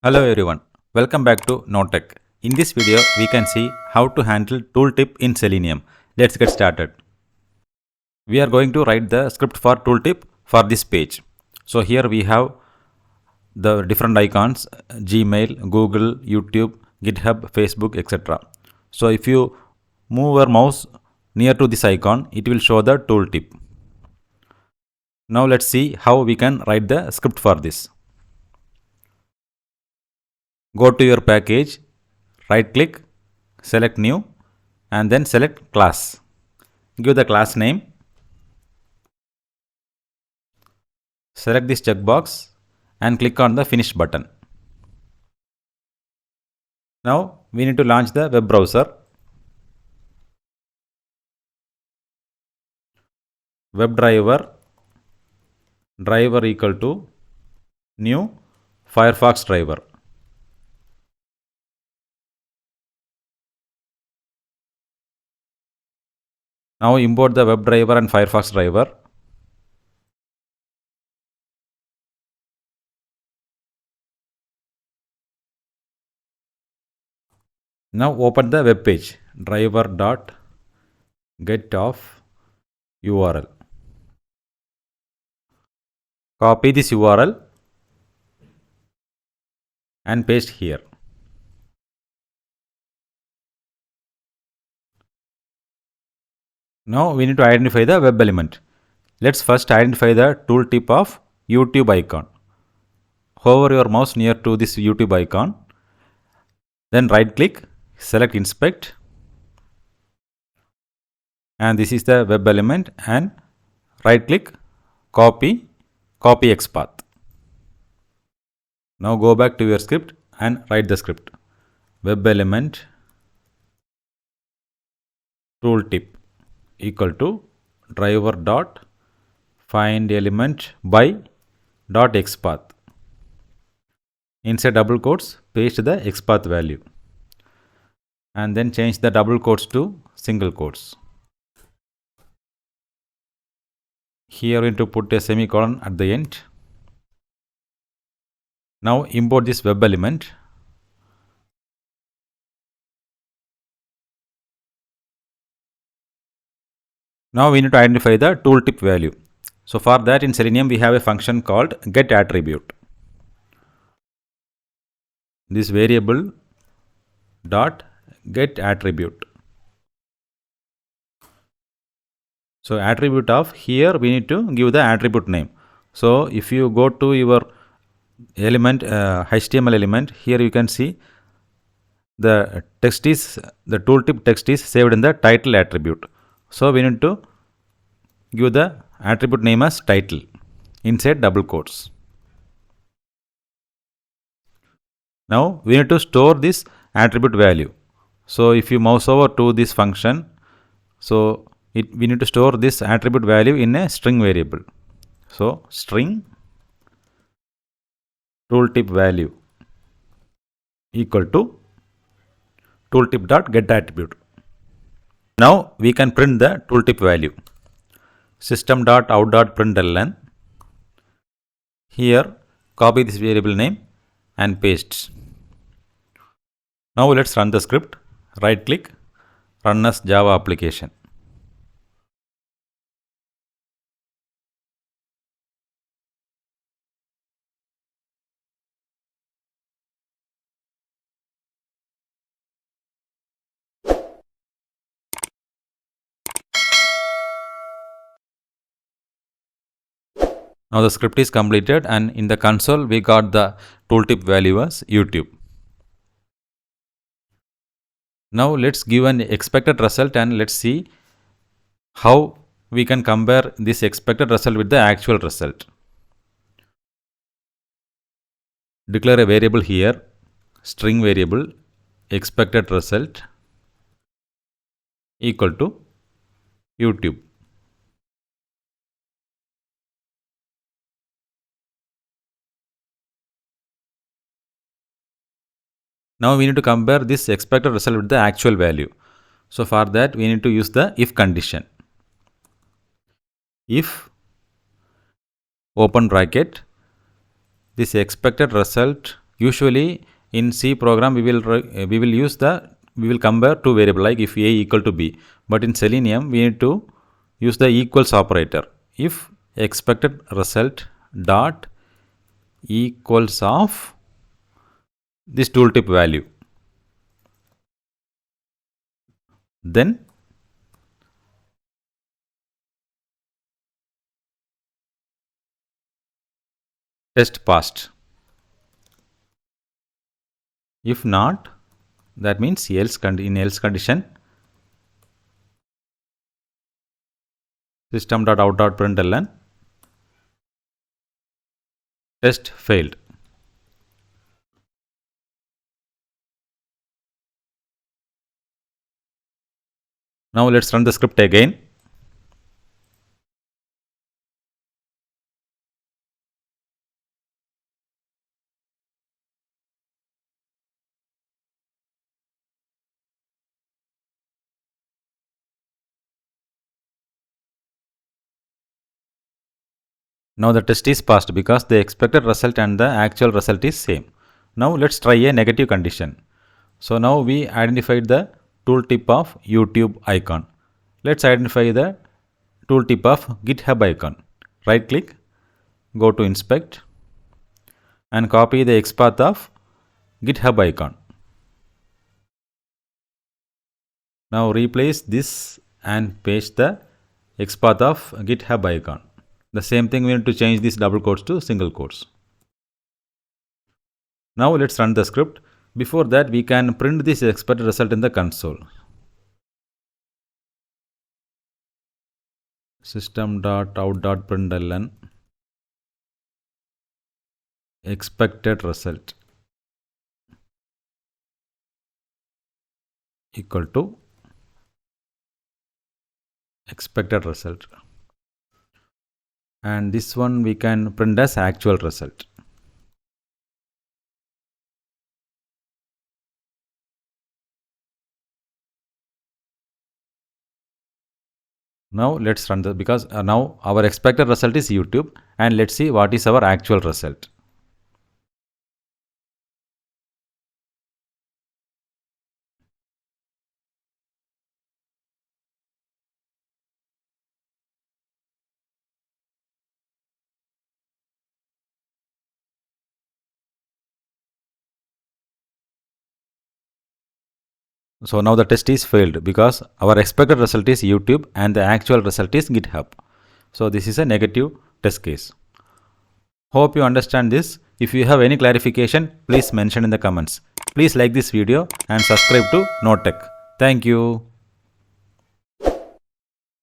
Hello everyone, welcome back to NoTech. In this video, we can see how to handle Tooltip in Selenium. Let's get started. We are going to write the script for Tooltip for this page. So here we have the different icons, Gmail, Google, YouTube, GitHub, Facebook, etc. So if you move your mouse near to this icon, it will show the Tooltip. Now let's see how we can write the script for this. Go to your package, right click, select new and then select class. Give the class name. Select this checkbox and click on the finish button. Now we need to launch the web browser. WebDriver driver equal to new Firefox driver. Now import the WebDriver and Firefox driver. Now open the web page driver.get of URL. Copy this URL and paste here. Now we need to identify the web element. Let's first identify the tooltip of YouTube icon. Hover your mouse near to this YouTube icon. Then right click, select inspect. And this is the web element and right click, copy XPath. Now go back to your script and write the script. Web element tooltip equal to driver dot find element by dot XPath. Inside double quotes, paste the XPath value and then change the double quotes to single quotes. Here we need to put a semicolon at the end. Now import this web element. Now we need to identify the tooltip value. So for that in Selenium we have a function called getAttribute. This variable dot getAttribute. So attribute of here we need to give the attribute name. So if you go to your element HTML element, here you can see the tooltip text is saved in the title attribute. So we need to give the attribute name as title inside double quotes. Now we need to store this attribute value. So if you mouse over to this function, so we need to store this attribute value in a string variable. So string tooltip value equal to tooltip.getAttribute. Now we can print the tooltip value. System.out.println. Here copy this variable name and paste. Now let's run the script. Right click, run as Java application. Now the script is completed and in the console we got the tooltip value as YouTube. Now let's give an expected result and let's see how we can compare this expected result with the actual result. Declare a variable here, string variable expected result equal to YouTube. Now we need to compare this expected result with the actual value. So for that we need to use the if condition. If open bracket, this expected result Usually in C program we will compare two variable like if A equal to B, but in Selenium we need to use the equals operator. If expected result dot equals of this tooltip value, then test passed. If not, that means in else condition system.out.println test failed. Now let's run the script again. Now the test is passed because the expected result and the actual result is same. Now let's try a negative condition. So now we identified the tooltip of YouTube icon. Let's identify the tooltip of GitHub icon. Right click, go to inspect and copy the XPath of GitHub icon. Now replace this and paste the XPath of GitHub icon. The same thing we need to change these double quotes to single quotes. Now let's run the script. Before that we can print this expected result in the console. System.out.println expected result equal to expected result, and this one we can print as actual result. Now let's run the, because now our expected result is YouTube, and let's see what is our actual result. So now the test is failed because our expected result is YouTube and the actual result is GitHub. So this is a negative test case. Hope you understand this. If you have any clarification, please mention in the comments. Please like this video and subscribe to NoTech. Thank you.